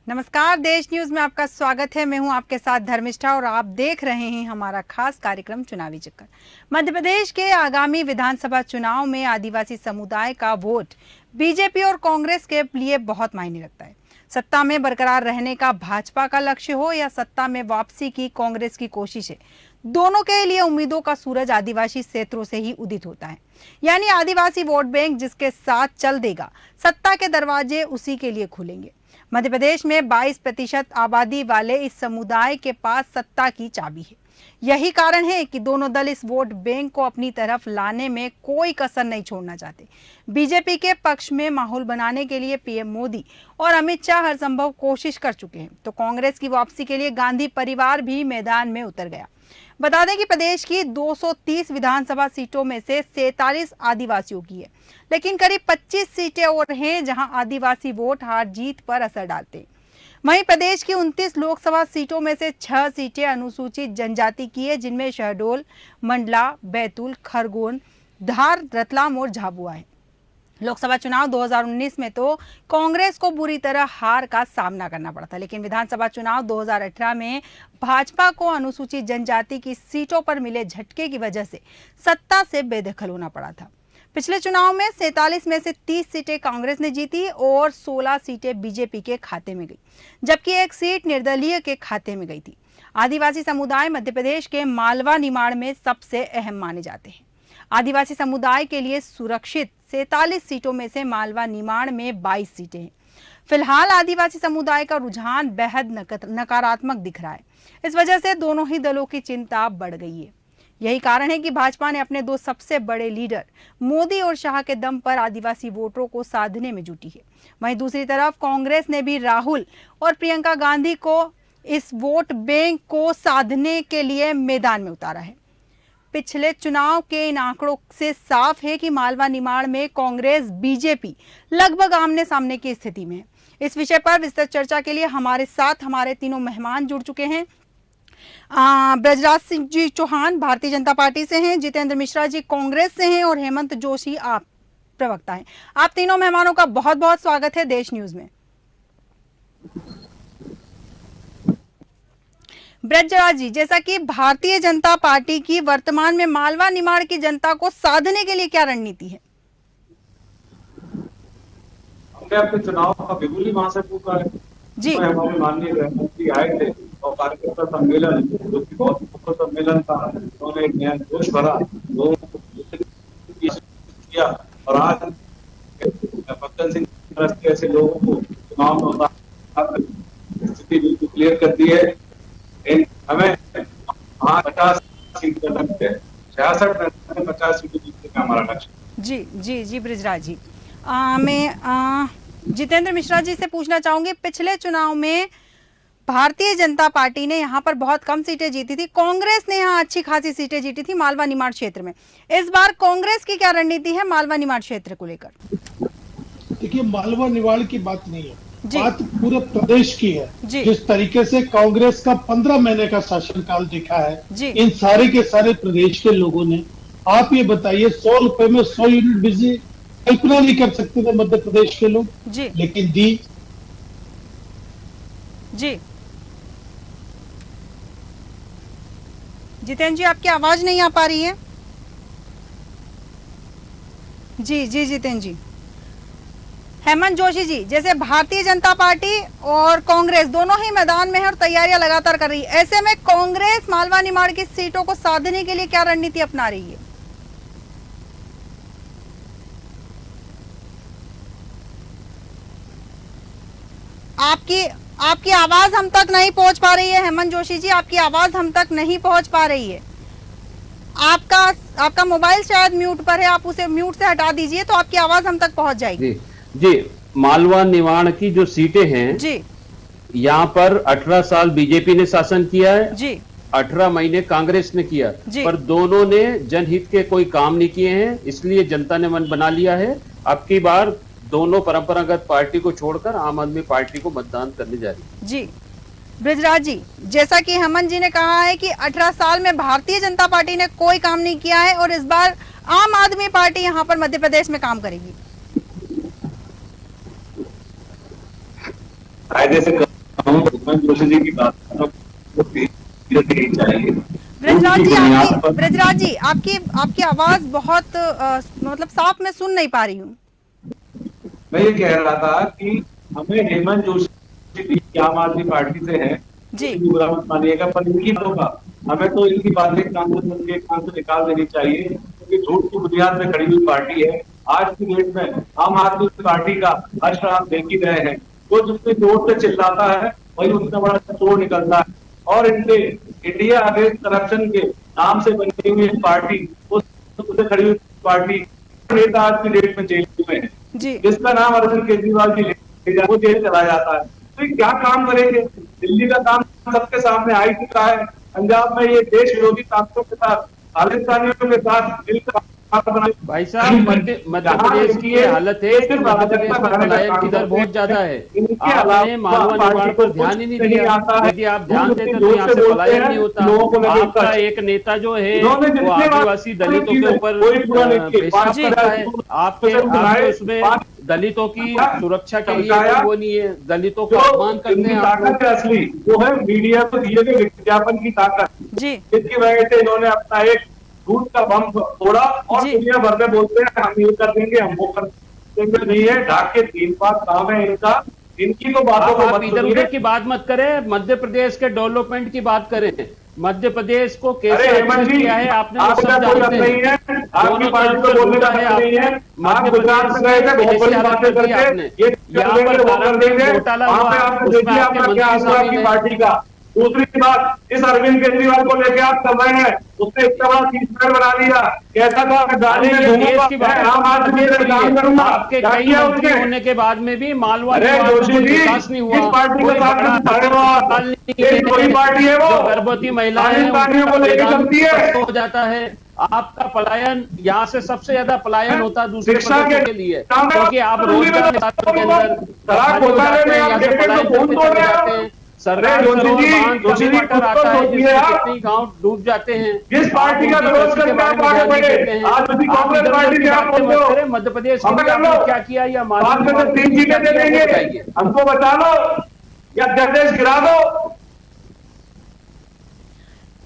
नमस्कार, देश न्यूज में आपका स्वागत है। मैं हूं आपके साथ धर्मिष्ठा और आप देख रहे हैं हमारा खास कार्यक्रम चुनावी चक्कर। मध्य प्रदेश के आगामी विधानसभा चुनाव में आदिवासी समुदाय का वोट बीजेपी और कांग्रेस के लिए बहुत मायने रखता है। सत्ता में बरकरार रहने का भाजपा का लक्ष्य हो या सत्ता में वापसी की कांग्रेस की कोशिशें, दोनों के लिए उम्मीदों का सूरज आदिवासी क्षेत्रों से ही उदित होता है। यानी आदिवासी वोट बैंक जिसके साथ चल देगा, सत्ता के दरवाजे उसी के लिए खुलेंगे। मध्य प्रदेश में 22% आबादी वाले इस समुदाय के पास सत्ता की चाबी है। यही कारण है कि दोनों दल इस वोट बैंक को अपनी तरफ लाने में कोई कसर नहीं छोड़ना चाहते। बीजेपी के पक्ष में माहौल बनाने के लिए पीएम मोदी और अमित शाह हर संभव कोशिश कर चुके हैं, तो कांग्रेस की वापसी के लिए गांधी परिवार भी मैदान में उतर गया। बता दें कि प्रदेश की 230 विधानसभा सीटों में से 47 आदिवासियों की है, लेकिन करीब 25 सीटें और हैं जहां आदिवासी वोट हार जीत पर असर डालते हैं। वहीं प्रदेश की 29 लोकसभा सीटों में से 6 सीटें अनुसूचित जनजाति की है, जिनमें शहडोल, मंडला, बैतूल, खरगोन, धार, रतलाम और झाबुआ है। लोकसभा चुनाव 2019 में तो कांग्रेस को बुरी तरह हार का सामना करना पड़ा था, लेकिन विधानसभा चुनाव 2018 में भाजपा को अनुसूचित जनजाति की सीटों पर मिले झटके की वजह से सत्ता से बेदखल होना पड़ा था। पिछले चुनाव में 47 में से 30 सीटें कांग्रेस ने जीती और 16 सीटें बीजेपी के खाते में गई, जबकि एक सीट निर्दलीय के खाते में गई थी। आदिवासी समुदाय मध्य प्रदेश के मालवा निमाड़ में सबसे अहम माने जाते हैं। आदिवासी समुदाय के लिए सुरक्षित 47 सीटों में से मालवा निमाड़ में 22 सीटें हैं। फिलहाल आदिवासी समुदाय का रुझान बेहद नकारात्मक दिख रहा है। इस वजह से दोनों ही दलों की चिंता बढ़ गई है। यही कारण है कि भाजपा ने अपने दो सबसे बड़े लीडर मोदी और शाह के दम पर आदिवासी वोटरों को साधने में जुटी है। वहीं दूसरी तरफ कांग्रेस ने भी राहुल और प्रियंका गांधी को इस वोट बैंक को साधने के लिए मैदान में उतारा है। पिछले चुनाव के इन आंकड़ों से साफ है कि मालवा निमाड़ में कांग्रेस बीजेपी लगभग आमने सामने की स्थिति में है। इस विषय पर विस्तृत चर्चा के लिए हमारे साथ हमारे तीनों मेहमान जुड़ चुके हैं। ब्रजराज सिंह जी चौहान भारतीय जनता पार्टी से हैं, जितेंद्र मिश्रा जी कांग्रेस से हैं और हेमंत जोशी आप प्रवक्ता हैं। आप तीनों मेहमानों का बहुत बहुत स्वागत है देश न्यूज में। ब्रजराज जी, जैसा कि भारतीय जनता पार्टी की वर्तमान में मालवा निमाड़ की जनता को साधने के लिए क्या रणनीति है? हमने अपने चुनाव का बिगुली वहां से पूछा है जी। तो हमारे माननीय गृहमंत्री आए थे और कार्यकर्ता सम्मेलन जो कि बहुत सफल सम्मेलन था, उन्होंने एक नया जोश भरा, लोगों को किया और आज फक्कन सिंह ऐसे लोगों को चुनाव में स्थिति बिल्कुल क्लियर कर दी है। हमें 50 सीट का लक्ष्य है, 66 में 50 सीटें जीतने का हमारा लक्ष्य। जी जी जी ब्रजराज जी, मैं जितेंद्र मिश्रा जी से पूछना चाहूंगी, पिछले चुनाव में भारतीय जनता पार्टी ने यहाँ पर बहुत कम सीटें जीती थी, कांग्रेस ने यहाँ अच्छी खासी सीटें जीती थी मालवा निमाड़ क्षेत्र में। इस बार कांग्रेस की क्या रणनीति है मालवा निमाड़ क्षेत्र को लेकर? देखिए, मालवा निमाड़ की बात नहीं है, बात पूरे प्रदेश की है। जिस तरीके से कांग्रेस का 15 महीने का शासनकाल देखा है इन सारे के सारे प्रदेश के लोगों ने, आप ये बताइए 100 रुपए में 100 यूनिट बिजली कल्पना नहीं कर सकते थे मध्य प्रदेश के लोग, लेकिन दी। जी जितेंद्र जी, आपकी आवाज नहीं आ पा रही है। जी जी जितेंद्र जी। हेमंत जोशी जी, जैसे भारतीय जनता पार्टी और कांग्रेस दोनों ही मैदान में है और तैयारियां लगातार कर रही है, ऐसे में कांग्रेस मालवा निमाड़ की सीटों को साधने के लिए क्या रणनीति अपना रही है? आपकी आवाज हम तक नहीं पहुंच पा रही है। हेमंत जोशी जी, आपकी आवाज हम तक नहीं पहुंच पा रही है। आपका मोबाइल शायद म्यूट पर है, आप उसे म्यूट से हटा दीजिए तो आपकी आवाज हम तक पहुंच जाएगी। जी, मालवा निमाड़ की जो सीटें हैं जी, यहाँ पर 18 साल बीजेपी ने शासन किया है जी, 18 महीने कांग्रेस ने किया, पर दोनों ने जनहित के कोई काम नहीं किए हैं, इसलिए जनता ने मन बना लिया है। अब की बार दोनों परंपरागत पार्टी को छोड़कर आम आदमी पार्टी को मतदान करने जा रही है। जी ब्रजराज जी, जैसा कि हेमंत जी ने कहा है कि 18 साल में भारतीय जनता पार्टी ने कोई काम नहीं किया है और इस बार आम आदमी पार्टी यहाँ पर मध्य प्रदेश में काम करेगी। कायदे से हेमंत जोशी जी की बात चाहिए। ब्रजराज जी आपकी आवाज बहुत मतलब साफ मैं सुन नहीं पा रही हूँ। मैं ये कह रहा था कि हमें हेमंत जोशी आम आदमी पार्टी से है जी, बुरा मत मानिएगा, पर इनकी बातों का हमें तो इनकी बातें कान से निकाल देनी चाहिए, क्योंकि झूठ की बुनियाद में खड़ी हुई पार्टी है। आज की डेट में आम आदमी पार्टी का हश्र आप देख ही रहे हैं, वो जितने जोर से चिल्लाता है वही उतना बड़ा चोर निकलता है। और इनके इंडिया अगेंस्ट करप्शन के नाम से बनी हुई पार्टी, उससे खड़ी हुई पार्टी नेता आज की डेट में जेल में है, जिसका नाम अरविंद केजरीवाल जी वो जेल चला जाता है। तो ये क्या काम करेंगे? दिल्ली का काम सबके सामने आ ही चुका है। पंजाब में ये देश विरोधी ताकतों के साथ, खालिस्तानियों के साथ मिलकर भाई साहब, मध्य प्रदेश की ये हालत है कि मध्य प्रदेश में पलायन की दर बहुत ज्यादा है। आपने मालवा निवाड़ पर ध्यान ही नहीं दिया। यदि आप ध्यान देते तो यहाँ से पलायन नहीं होता। आपका एक नेता जो है वो आदिवासी दलितों के ऊपर करता है। आपके उसमें दलितों की सुरक्षा के लिए वो नहीं है, दलितों का अपमान करते हैं। ताकत असली वो है मीडिया को दिए गए विज्ञापन की ताकत, जिसकी वजह से इन्होंने अपना एक झूठ का बम फोड़ा और दुनिया भर में बोलते हैं हम ये कर देंगे, हम वो कर देंगे। नहीं है, ढाक के 3 बात काम है इनका। इनकी तो बातों को मत इधर उधर की बात मत करें, मध्य प्रदेश के डेवलपमेंट की बात करें। मध्य प्रदेश को कैसे किया है आपने वो सब जानते हैं। आपकी पार्टी को बोलने का नहीं है। मध्य प्रदेश में यहाँ पर घोटाला हुआ, उसमें आपके मंत्री पार्टी का। दूसरी बात, इस अरविंद केजरीवाल को लेकर आप कर रहे हैं, उसने इतना बड़ा सीट बना दिया, कैसा था आम आदमी काम करूंगा। आपके कई मंत्री होने के बाद में भी मालवा विकास नहीं हुआ। पार्टी पार्टी है वो गर्भवती महिलाएं को लेकर चलती है, हो जाता है। आपका पलायन यहाँ से सबसे ज्यादा पलायन होता है दूसरे प्रदेशों के लिए, क्योंकि आप रोजगार के अंदर जाते हैं। सरकार आता है जिससे कितने गांव डूब जाते हैं। जिस पार्टी का विरोध करके आप आगे बढ़े, आज भी कांग्रेस पार्टी से आप बोलते हो मध्य प्रदेश में क्या किया या बाद में तो 3 सीटें दे देंगे, हमको बचा लो या प्रदेश गिरा दो।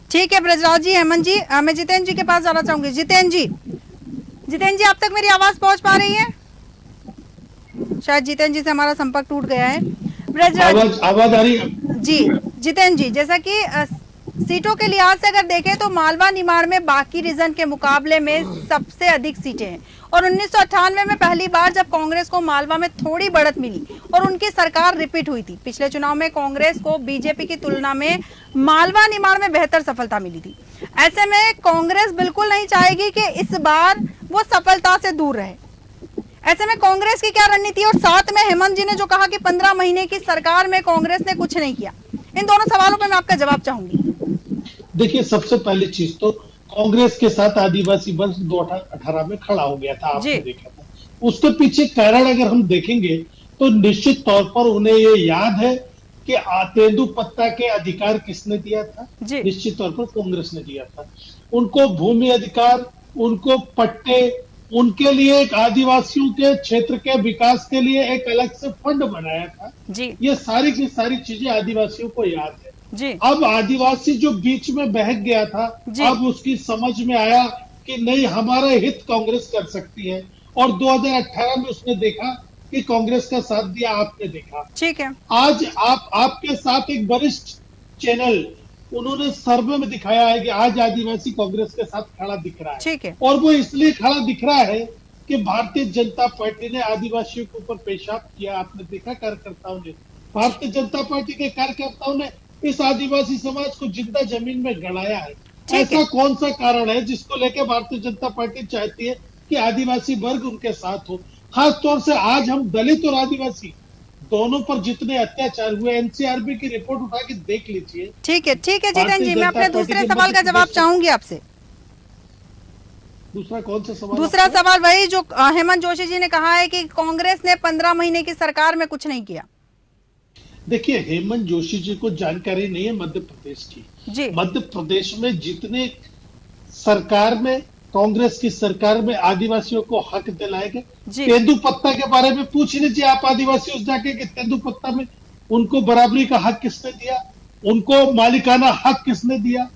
ठीक है ब्रजराज जी, हेमंत जी, मैं जितेंद्र जी के पास जाना चाहूंगी। जितेंद्र जी आप तक मेरी आवाज पहुंच पा रही है? शायद जितेंद्र जी से हमारा संपर्क टूट गया है। ब्रजराज आवाज आ रही है जी। जितेंद्र जी, जैसा कि सीटों के लिहाज से अगर देखें तो मालवा निमाड़ में बाकी रीजन के मुकाबले में सबसे अधिक सीटें हैं, और 1998 में पहली बार जब कांग्रेस को मालवा में थोड़ी बढ़त मिली और उनकी सरकार रिपीट हुई थी। पिछले चुनाव में कांग्रेस को बीजेपी की तुलना में मालवा निमाड़ में बेहतर सफलता मिली थी। ऐसे में कांग्रेस बिल्कुल नहीं चाहेगी कि इस बार वो सफलता से दूर रहे। ऐसे में कांग्रेस की क्या रणनीति? और साथ में हेमंत जी ने जो कहा कि 15 महीने की सरकार में कांग्रेस ने कुछ नहीं किया, इन दोनों सवालों पर मैं आपका जवाब चाहूंगी। देखिए, सबसे पहली चीज तो कांग्रेस के साथ आदिवासी बंद 2018 में खड़ा हो गया था, आपने देखा था। उसके पीछे कारण अगर हम देखेंगे तो निश्चित तौर पर उन्हें ये याद है कि तेंदुपत्ता के अधिकार किसने दिया था? निश्चित तौर पर कांग्रेस ने दिया था। उनको भूमि अधिकार, उनको पट्टे, उनके लिए एक आदिवासियों के क्षेत्र के विकास के लिए एक अलग से फंड बनाया था जी। ये सारी की सारी चीजें आदिवासियों को याद है जी। अब आदिवासी जो बीच में बहक गया था, अब उसकी समझ में आया कि नहीं, हमारा हित कांग्रेस कर सकती है, और 2018 में उसने देखा कि कांग्रेस का साथ दिया, आपने देखा। ठीक है, आज आपके साथ एक वरिष्ठ चैनल उन्होंने सर्वे में दिखाया है कि आज आदिवासी कांग्रेस के साथ खड़ा दिख रहा है। ठीक है, और वो इसलिए खड़ा दिख रहा है कि भारतीय जनता पार्टी ने आदिवासियों के ऊपर पेशाब किया। आपने देखा कार्यकर्ताओं ने, भारतीय जनता पार्टी के कार्यकर्ताओं ने इस आदिवासी समाज को जिंदा जमीन में गड़ाया है। ऐसा कौन सा कारण है जिसको लेकर भारतीय जनता पार्टी चाहती है कि आदिवासी वर्ग उनके साथ हो? खास तौर से आज हम दलित और आदिवासी दोनों पर जितने अत्याचार हुए, एनसीआरबी की रिपोर्ट उठा के देख लीजिए। ठीक है जितेंद्र जी, मैं अपने दूसरे सवाल का जवाब चाहूंगी आपसे। दूसरा कौन सा सवाल? दूसरा सवाल वही जो हेमंत जोशी जी ने कहा है कि कांग्रेस ने 15 महीने की सरकार में कुछ नहीं किया। देखिए, हेमंत जोशी जी को जानकारी नहीं है मध्य प्रदेश की जी। मध्य प्रदेश में जितने सरकार में, कांग्रेस की सरकार में आदिवासियों को हक दिलाए गए। तेंदुपत्ता के बारे में पूछ लीजिए आप आदिवासियों से जाके कि तेंदुपत्ता में उनको बराबरी का हक किसने दिया? उनको मालिकाना हक किसने दिया?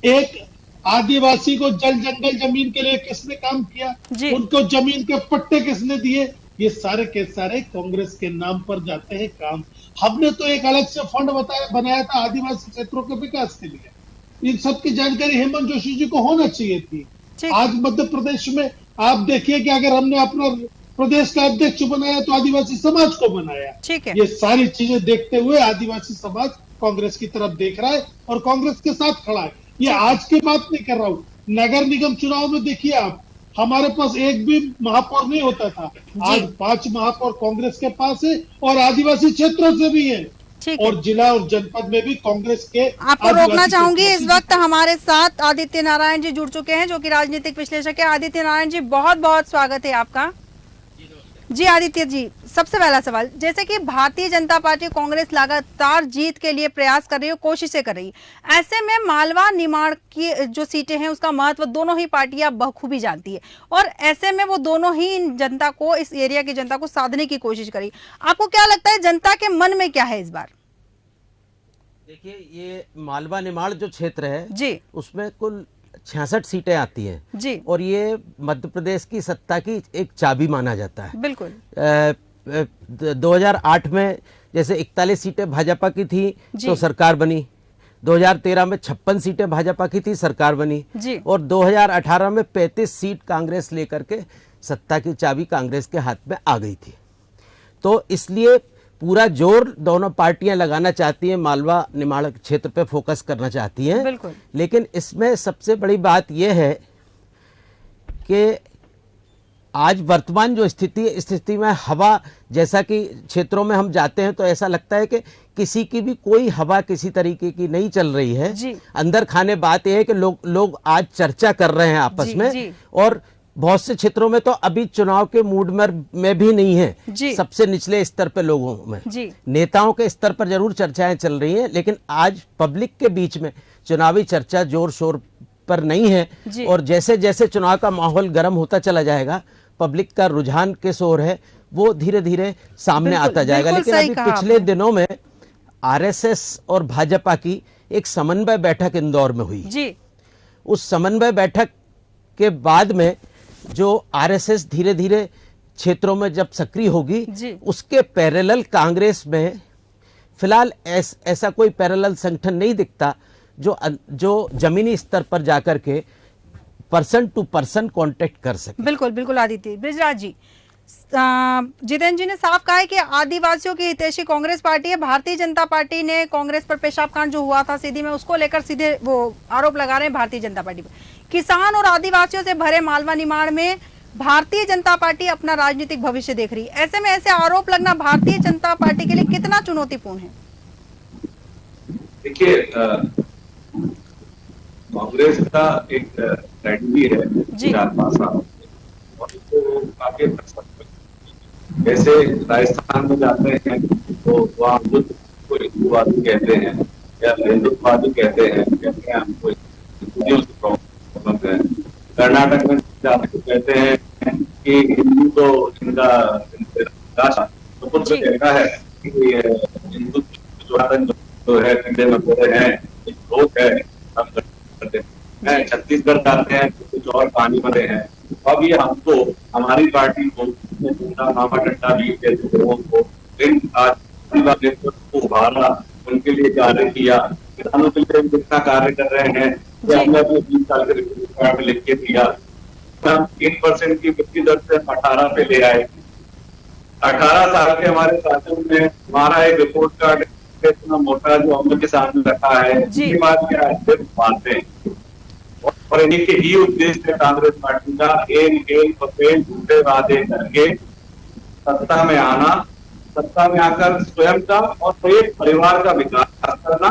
एक आदिवासी को जल जंगल जमीन के लिए किसने काम किया? उनको जमीन के पट्टे किसने दिए? ये सारे के सारे कांग्रेस के नाम पर जाते हैं काम। हमने तो एक अलग से फंड बनाया था आदिवासी क्षेत्रों के विकास के लिए। इन सब की जानकारी हेमंत जोशी जी को होना चाहिए थी। आज मध्य प्रदेश में आप देखिए कि अगर हमने अपना प्रदेश का अध्यक्ष बनाया तो आदिवासी समाज को बनाया। ये सारी चीजें देखते हुए आदिवासी समाज कांग्रेस की तरफ देख रहा है और कांग्रेस के साथ खड़ा है। ये आज की बात नहीं कर रहा हूं। नगर निगम चुनाव में देखिए आप, हमारे पास एक भी महापौर नहीं होता था, आज 5 महापौर कांग्रेस के पास है और आदिवासी क्षेत्रों से भी है। और जिला और जनपद में भी कांग्रेस के। आपको रोकना चाहूंगी, इस वक्त हमारे साथ आदित्य नारायण जी जुड़ चुके हैं जो कि राजनीतिक विश्लेषक है। आदित्य नारायण जी, बहुत बहुत स्वागत है आपका। जी आदित्य जी, सबसे पहला सवाल, जैसे कि भारतीय जनता पार्टी कांग्रेस लगातार जीत के लिए प्रयास कर रही है, कोशिशें कर रही है, ऐसे में मालवा निमाड़ की जो सीटें हैं उसका महत्व दोनों ही पार्टियां बखूबी जानती है और ऐसे में वो दोनों ही जनता को, इस एरिया की जनता को साधने की कोशिश करी। आपको क्या लगता है जनता के मन में क्या है इस बार? देखिए, ये मालवा निमाड़ जो क्षेत्र है जी, उसमें कुल 66 सीटें आती हैं जी, और ये मध्य प्रदेश की सत्ता की एक चाबी माना जाता है। बिल्कुल। 2008 में जैसे 41 सीटें भाजपा की थी तो सरकार बनी, 2013 में 56 सीटें भाजपा की थी, सरकार बनी जी, और 2018 में 35 सीट कांग्रेस लेकर के सत्ता की चाबी कांग्रेस के हाथ में आ गई थी। तो इसलिए पूरा जोर दोनों पार्टियां लगाना चाहती हैं, मालवा निमाड़ क्षेत्र पे फोकस करना चाहती हैं। बिल्कुल। लेकिन इसमें सबसे बड़ी बात यह है कि आज वर्तमान जो स्थिति है, स्थिति में हवा, जैसा कि क्षेत्रों में हम जाते हैं तो ऐसा लगता है कि किसी की भी कोई हवा किसी तरीके की नहीं चल रही है जी। अंदर खाने बात यह है कि लोग आज चर्चा कर रहे हैं आपस में और बहुत से क्षेत्रों में तो अभी चुनाव के मूड में भी नहीं है। सबसे निचले स्तर पर लोगों में, नेताओं के स्तर पर जरूर चर्चाएं चल रही हैं, लेकिन आज पब्लिक के बीच में चुनावी चर्चा जोर शोर पर नहीं है। और जैसे जैसे चुनाव का माहौल गर्म होता चला जाएगा, पब्लिक का रुझान किस ओर है वो धीरे धीरे सामने आता जाएगा। लेकिन अभी पिछले दिनों में आरएसएस और भाजपा की एक समन्वय बैठक इंदौर में हुई। उस समन्वय बैठक के बाद में जो आरएसएस धीरे धीरे क्षेत्रों में जब सक्रिय होगी, उसके पैरेलल कांग्रेस में फिलहाल ऐसा कोई पैरेलल संगठन नहीं दिखता जो जमीनी स्तर पर जाकर के पर्सन टू पर्सन कांटेक्ट कर सके। बिल्कुल बिल्कुल। आदित्य, बृजराज जी, जितेंद्र जी ने साफ कहा है कि आदिवासियों की हितैषी कांग्रेस पार्टी है। भारतीय जनता पार्टी ने कांग्रेस पर पेशाब कांड जो हुआ था सीधी में, उसको लेकर सीधे वो आरोप लगा रहे हैं भारतीय जनता पार्टी पर। किसान और आदिवासियों से भरे मालवा निमाड़ में भारतीय जनता पार्टी अपना राजनीतिक भविष्य देख रही है। ऐसे में ऐसे आरोप लगना भारतीय जनता पार्टी के लिए कितना चुनौतीपूर्ण है? देखिए, कांग्रेस का एक स्ट्रेटजी है 4-5 साल और इसको आगे बढ़ सकते हैं। जैसे राजस्थान में जाते हैं तो वहाँ बुद्ध को हिंदूवादी कहते हैं या हिंदुत्ववादी कहते हैं हमको हिंदुओं से प्रॉब्लम है। कर्नाटक में जाते तो कहते हैं कि हिंदू तो इनका तो कुछ कहना है कि हिंदू जो है कीड़े मकोड़े हैं, लोग है, हम करते हैं। छत्तीसगढ़ जाते हैं कुछ और पानी भरे हैं। अब ये हमको, हमारी पार्टी को मामा डंडा भी जैसे लोगों को इन आदिवासी को उभारा, उनके लिए कार्य किया, किसानों के लिए कितना कार्य कर रहे हैं कि हमने अपने 20 साल के रिपोर्ट कार्ड में लिख के दिया। 3% की वृद्धि दर से 18 पे ले आए। 18 साल के हमारे शासन में हमारा एक रिपोर्ट कार्ड इतना मोटा जो हम लोग के सामने रखा है, इसके बाद क्या सिर्फ मानते हैं और इन्हीं के ही उद्देश्य है कांग्रेस पार्टी का एक झूठे वादे करके सत्ता में आना, सत्ता में आकर स्वयं का और एक परिवार का विकास करना,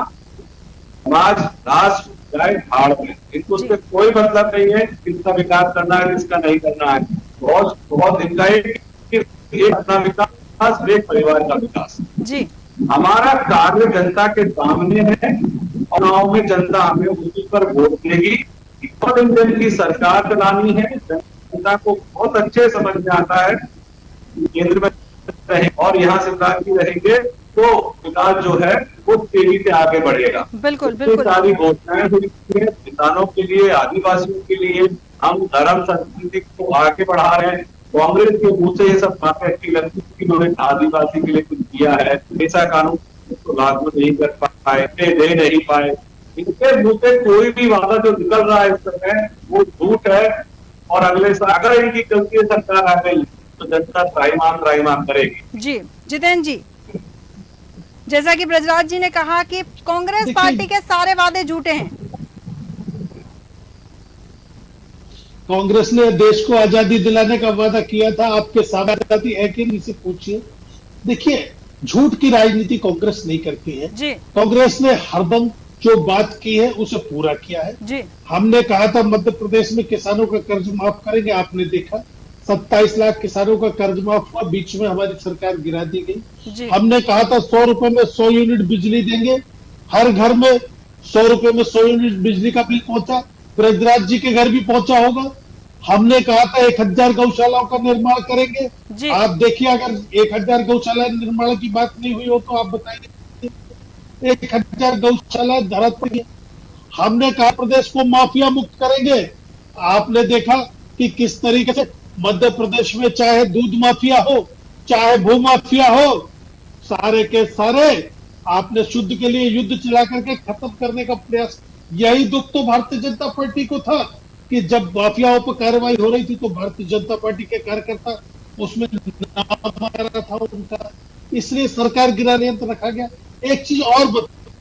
समाज राष्ट्र जाए भाड़ में। इनको उससे कोई मतलब नहीं है किसका विकास करना है किसका नहीं करना है। बहुत इनका एक अपना विकास, एक परिवार का विकास। हमारा कार्य जनता के सामने है और गाँव में जनता हमें उसी पर वोट देगी। इंडियन की सरकार चलानी है। जनता को बहुत अच्छे समझ में आता है केंद्र में रहे और यहाँ से विकास रहेंगे तो विकास जो है वो तेजी से आगे बढ़ेगा। बिल्कुल बिल्कुल। सारी घोषणाएं हुई है किसानों के लिए, आदिवासियों के लिए, हम धर्म संस्कृति को आगे बढ़ा रहे हैं। कांग्रेस के मुंह से ये सब बातें अच्छी लगती कि उन्होंने आदिवासी के लिए कुछ किया है, ऐसा कानून तो लागू नहीं कर पाए, दे नहीं पाए। इनके मुंह से कोई भी वादा जो निकल रहा है इस समय वो झूठ है। और अगले साल अगर इनकी गलती सरकार आ गई तो जनता त्राहिमाम करेगी। जी जितेंद्र जी, जैसा कि ब्रजराज जी ने कहा कि कांग्रेस पार्टी के सारे वादे झूठे हैं। कांग्रेस ने देश को आजादी दिलाने का वादा किया था, आपके सामने आजादी है कि नहीं से पूछिए। देखिए, झूठ की राजनीति कांग्रेस नहीं करती है जी। कांग्रेस ने हरदम जो बात की है उसे पूरा किया है जी। हमने कहा था मध्य प्रदेश में किसानों का कर्ज माफ करेंगे, आपने देखा 27 लाख किसानों का कर्ज माफ हुआ, बीच में हमारी सरकार गिरा दी गई। हमने कहा था 100 रुपए में 100 यूनिट बिजली देंगे, हर घर में 100 रुपए में 100 यूनिट बिजली का बिल पहुंचा, ब्रजराज जी के घर भी पहुंचा होगा। हमने कहा था 1000 गौशालाओं का निर्माण करेंगे। आप देखिए, अगर 1000 गौशाला निर्माण की बात नहीं हुई हो तो आप बताइए, 1000 गौशाला धरा पड़ी। हमने कहा प्रदेश को माफिया मुक्त करेंगे, आपने देखा कि किस तरीके से मध्य प्रदेश में चाहे दूध माफिया हो चाहे भू माफिया हो, सारे के सारे आपने शुद्ध के लिए युद्ध चला करके खत्म करने का प्रयास। यही दुख तो भारतीय जनता पार्टी को था कि जब माफियाओं पर कार्रवाई हो रही थी तो भारतीय जनता पार्टी के कार्यकर्ता उसमें नाम आ रहा था उनका, इसलिए सरकार गिराने यंत्र रखा गया। एक चीज और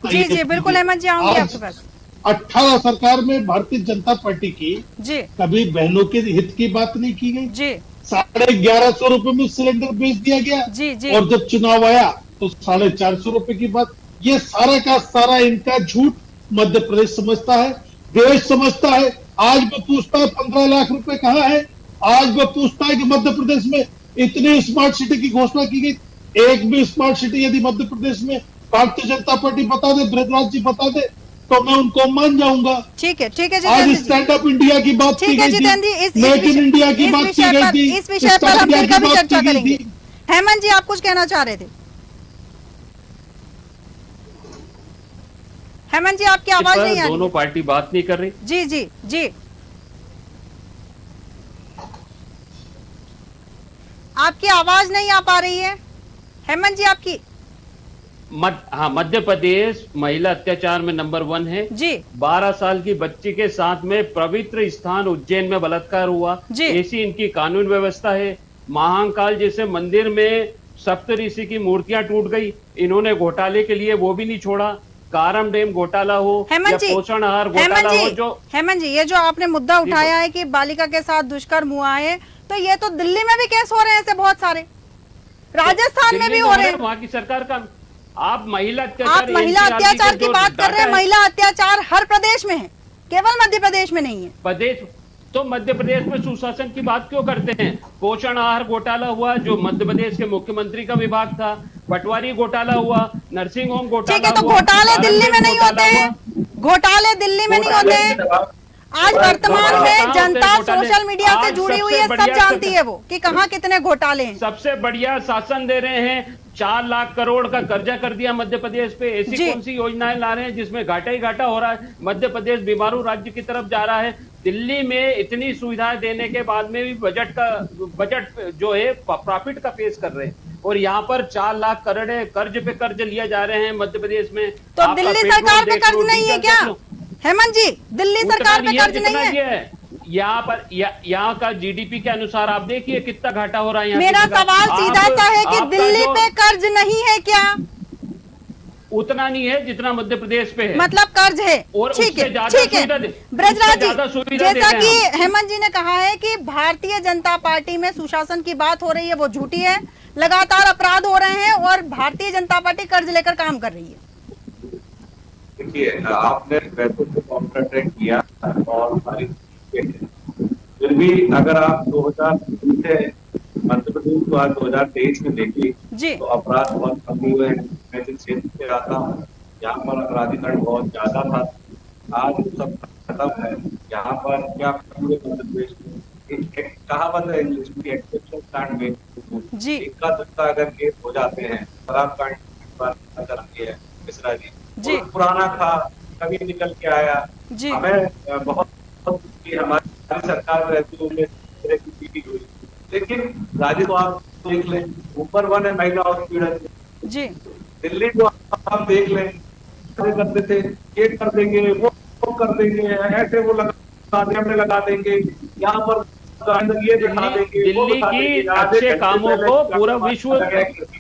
जी जी बिल्कुल अहमद जी, आऊंगी आपके पास। 18 सरकार में भारतीय जनता पार्टी की जी कभी बहनों के हित की बात नहीं की गई जी। 1150 रुपए में सिलेंडर बेच दिया गया जी जी। और जब चुनाव आया तो 450 रुपए की बात। ये सारा का सारा इनका झूठ मध्य प्रदेश समझता है, देश समझता है। आज वो पूछता है 15 लाख रुपए कहाँ है, आज वो पूछता है कि मध्य प्रदेश में इतनी स्मार्ट सिटी की घोषणा की गई, एक भी स्मार्ट सिटी यदि मध्य प्रदेश में भारतीय जनता पार्टी बता दे, ब्रजराज जी बता दे, तो मैं उनको मान जाऊंगा। ठीक है आज स्टैंड अप इंडिया की बात की गई थी, मेक इन इंडिया की बात की गई थी, इस विषय पर हम फिर कभी चर्चा करेंगे। हेमंत जी, आप कुछ कहना चाह रहे थे? हेमंत जी, आपकी आवाज नहीं आ रही। दोनों पार्टी बात नहीं कर रही। जी जी जी, आपकी आवाज नहीं आ पा रही है हेमंत जी आपकी। मध्य प्रदेश महिला अत्याचार में नंबर 1 है जी। 12 साल की बच्ची के साथ में पवित्र स्थान उज्जैन में बलात्कार हुआ जी। ऐसी इनकी कानून व्यवस्था है। महाकाल जैसे मंदिर में सप्तऋषि की मूर्तियां टूट गई, इन्होंने घोटाले के लिए वो भी नहीं छोड़ा। कारम डैम घोटाला हो या पोषण आहार घोटाला हो, जो हेमंत जी, ये जो आपने मुद्दा उठाया है कि बालिका के साथ दुष्कर्म हुआ है, तो ये तो दिल्ली में भी केस हो रहे हैं ऐसे बहुत सारे, राजस्थान में भी हो रहे हैं। वहाँ की सरकार का आप महिला अत्याचार की बात कर रहे हैं। महिला अत्याचार हर प्रदेश में है, केवल मध्य प्रदेश में नहीं है। प्रदेश तो मध्य प्रदेश में सुशासन की बात क्यों करते हैं? पोषण आहार घोटाला हुआ जो मध्य प्रदेश के मुख्यमंत्री का विभाग था, पटवारी घोटाला हुआ, नर्सिंग होम घोटाला। ठीक है, तो घोटाले दिल्ली में नहीं होते हैं, घोटाले दिल्ली में नहीं होते हैं। आज वर्तमान में जनता सोशल मीडिया से जुड़ी हुई है, सब जानती है वो कि कहाँ कितने घोटाले हैं। सबसे बढ़िया शासन दे रहे हैं, 4 लाख करोड़ का कर्जा कर दिया मध्य प्रदेश पे। ऐसी कौन सी योजनाएं ला रहे हैं जिसमें घाटा ही घाटा हो रहा है? मध्य प्रदेश बीमारू राज्य की तरफ जा रहा है। दिल्ली में इतनी सुविधाएं देने के बाद में भी बजट जो है प्रॉफिट का पेश कर रहे हैं, और यहाँ पर 4 लाख करोड़ कर्ज पे कर्ज लिया जा रहे हैं मध्य प्रदेश में। तो दिल्ली सरकार पे कर्ज नहीं है क्या हेमंत जी? दिल्ली सरकार पे कर्ज नहीं है। यहाँ का जीडीपी के अनुसार आप देखिए कितना घाटा हो रहा है। मेरा सवाल सीधा सा है कि दिल्ली पे कर्ज नहीं है क्या? उतना नहीं है जितना मध्य प्रदेश पे है, मतलब कर्ज है। ठीक है ठीक है ब्रजराज जी, जैसा कि हेमंत जी ने कहा है कि भारतीय जनता पार्टी में सुशासन की बात हो रही है, वो झूठी है। लगातार अपराध हो रहे हैं और भारतीय जनता पार्टी कर्ज लेकर काम कर रही है। देखिए, आपने वैसे तो कॉन्ट्रैक्ट किया और सारी, फिर भी अगर आप 2003 से मध्य प्रदेश को आज 2023 में देखिए तो अपराध बहुत कम हुए हैं। मैं जिस क्षेत्र से आता हूँ यहाँ पर अपराधीकरण बहुत ज्यादा था, आज सब खत्म है। यहाँ पर क्या पूरे मध्य प्रदेश में कहावत है इंग्लिश में, एक्सेप्शन कांट मेक जी, इक्का दुक्का अगर केस हो जाते हैं, शराब कांड करती है मिश्रा जी, पुराना था कभी निकल के आया जी। हमें बहुत हमारी सरकार में रहती हुई, लेकिन राज्य को आप देख लें, ऊपर 1 है महिला उत्पीड़न जी, दिल्ली को आप देख लें, करते थे ये कर देंगे वो कर देंगे, ऐसे वो लगा देंगे, यहाँ पर ये दिखा देंगे, दिल्ली की अच्छे कामों को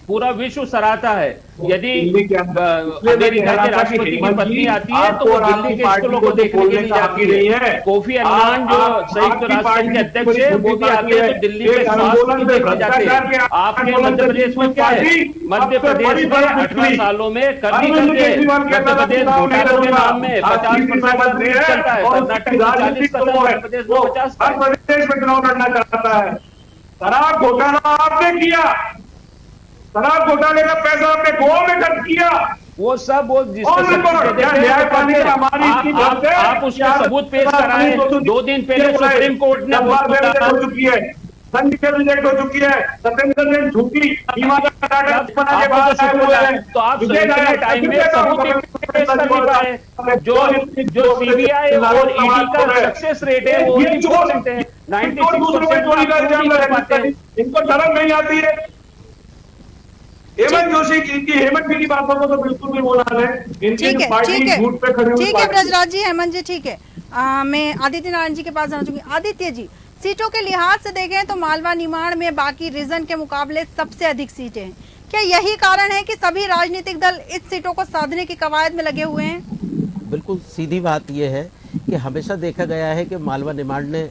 पूरा विश्व सराहता है। यदि अमेरिका के राष्ट्रपति की पत्नी आती है तो वो दिल्ली के स्कूलों को देखने के लिए जाती है। कोफी अन्नान जो संयुक्त राष्ट्र संघ के अध्यक्ष है वो भी आते हैं तो दिल्ली के स्वास्थ्य को देखने जाते हैं। आपके मध्य प्रदेश में क्या है? मध्य प्रदेश में 18 सालों में करते मध्य प्रदेश घोटालों के नाम में 50% चलता है, कर्नाटक में 40%, मध्य प्रदेश में 50% में चुनाव लड़ना चाहता है। शराब घोटाला आपने किया, शराब घोटाले का पैसा आपने गोवा में खर्च किया, वो सब वो आप उसका सबूत पेश कराएं। 2 दिन पहले सुप्रीम कोर्ट ने हो चुकी है, संख्या रिजेक्ट हो चुकी है, सत्येंद्र ने झूठी तो आप टाइम में सबूत पेश कर नहीं पाए। जो सीबीआई और ईडी का सक्सेस रेट है वो 90% है, 96% इनको शर्म नहीं आती है। हेमंत जोशी की हेमंत की बातों को तो बिल्कुल भी बोला है। ठीक है ब्रजराज जी, हेमंत जी ठीक है। मैं आदित्य नारायण जी के पास जाना चाहूंगी। आदित्य जी, सीटों के लिहाज से देखें तो मालवा निमाड़ में बाकी रीजन के मुकाबले सबसे अधिक सीटें हैं। क्या यही कारण है कि सभी राजनीतिक दल इस सीटों को साधने की कवायद में लगे हुए हैं? बिल्कुल सीधी बात यह है कि हमेशा देखा गया है कि मालवा निमाड़ ने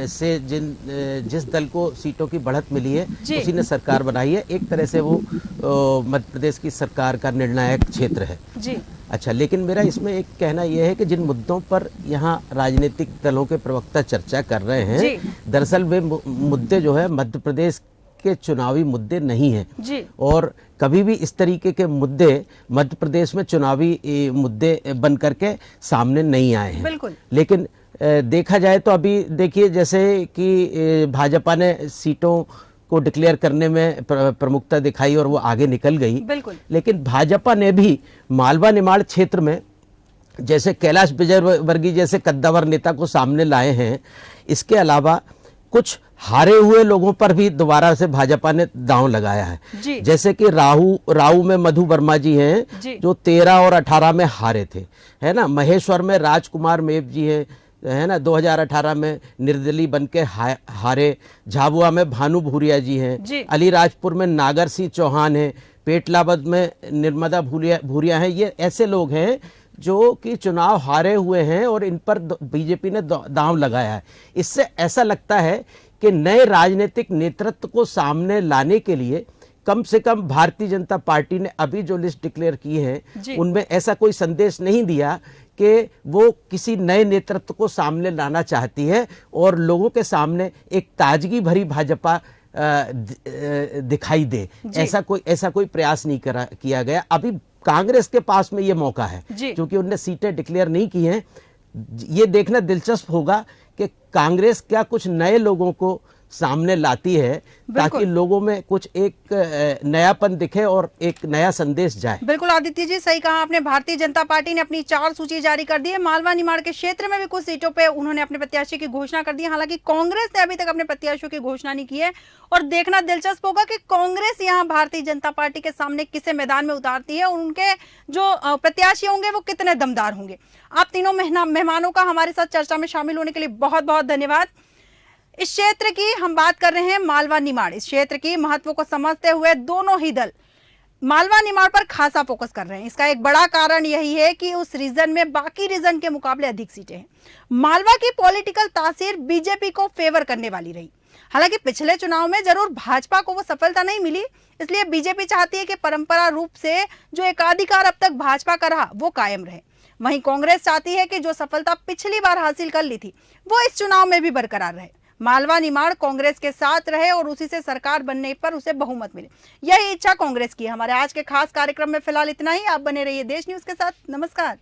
से जिस दल को सीटों की बढ़त मिली है उसी ने सरकार बनाई है। एक तरह से वो मध्य प्रदेश की सरकार का निर्णायक क्षेत्र है जी। अच्छा, लेकिन मेरा इसमें एक कहना यह है कि जिन मुद्दों पर यहाँ राजनीतिक दलों के प्रवक्ता चर्चा कर रहे हैं, दरअसल वे मुद्दे जो है मध्य प्रदेश के चुनावी मुद्दे नहीं हैं और कभी भी इस तरीके के मुद्दे मध्य प्रदेश में चुनावी मुद्दे बन करके सामने नहीं आए हैं। बिल्कुल। लेकिन देखा जाए तो अभी देखिए जैसे कि भाजपा ने सीटों को डिक्लेयर करने में प्रमुखता दिखाई और वो आगे निकल गई। बिल्कुल। लेकिन भाजपा ने भी मालवा निमाड़ क्षेत्र में जैसे कैलाश विजयवर्गीय जैसे कद्दावर नेता को सामने लाए हैं, इसके अलावा कुछ हारे हुए लोगों पर भी दोबारा से भाजपा ने दांव लगाया है। जैसे कि राऊ में मधु वर्मा जी हैं जो 13 और 18 में हारे थे, है ना। महेश्वर में राजकुमार मेव जी हैं, है ना, 2018 में निर्दलीय बन के हारे। झाबुआ में भानु भूरिया जी हैं, अलीराजपुर में नागर सिंह चौहान हैं, पेटलाबाद में निर्मदा भूरिया हैं। ये ऐसे लोग हैं जो कि चुनाव हारे हुए हैं और इन पर बीजेपी ने दांव लगाया है। इससे ऐसा लगता है कि नए राजनीतिक नेतृत्व को सामने लाने के लिए कम से कम भारतीय जनता पार्टी ने अभी जो लिस्ट डिक्लेयर की है उनमें ऐसा कोई संदेश नहीं दिया कि वो किसी नए नेतृत्व को सामने लाना चाहती है और लोगों के सामने एक ताजगी भरी भाजपा दिखाई दे। ऐसा कोई प्रयास नहीं किया गया। अभी कांग्रेस के पास में ये मौका है क्योंकि उनने सीटें डिक्लेयर नहीं की हैं। ये देखना दिलचस्प होगा कि कांग्रेस क्या कुछ नए लोगों को सामने लाती है ताकि लोगों में कुछ एक नयापन दिखे और एक नया संदेश जाए। बिल्कुल आदित्य जी, सही कहा आपने। भारतीय जनता पार्टी ने अपनी 4 सूची जारी कर दी है। मालवा निमाड़ के क्षेत्र में भी कुछ सीटों पे उन्होंने अपने प्रत्याशी की घोषणा कर दी है। हालांकि कांग्रेस ने अभी तक अपने प्रत्याशियों की घोषणा नहीं की है और देखना दिलचस्प होगा कि कांग्रेस यहाँ भारतीय जनता पार्टी के सामने किसे मैदान में उतारती है और उनके जो प्रत्याशी होंगे वो कितने दमदार होंगे। आप तीनों मेहमानों का हमारे साथ चर्चा में शामिल होने के लिए बहुत बहुत धन्यवाद। इस क्षेत्र की हम बात कर रहे हैं मालवा निमाड़। इस क्षेत्र की महत्व को समझते हुए दोनों ही दल मालवा निमाड़ पर खासा फोकस कर रहे हैं। इसका एक बड़ा कारण यही है कि उस रीजन में बाकी रीजन के मुकाबले अधिक सीटें हैं। मालवा की पॉलिटिकल तासीर बीजेपी को फेवर करने वाली रही। हालांकि पिछले चुनाव में जरूर भाजपा को वो सफलता नहीं मिली, इसलिए बीजेपी चाहती है कि परंपरा रूप से जो एकाधिकार अब तक भाजपा का रहा वो कायम रहे। वहीं कांग्रेस चाहती है कि जो सफलता पिछली बार हासिल कर ली थी वो इस चुनाव में भी बरकरार रहे। मालवा निमाड़ कांग्रेस के साथ रहे और उसी से सरकार बनने पर उसे बहुमत मिले, यही इच्छा कांग्रेस की है। हमारे आज के खास कार्यक्रम में फिलहाल इतना ही। आप बने रहिए देश न्यूज के साथ। नमस्कार।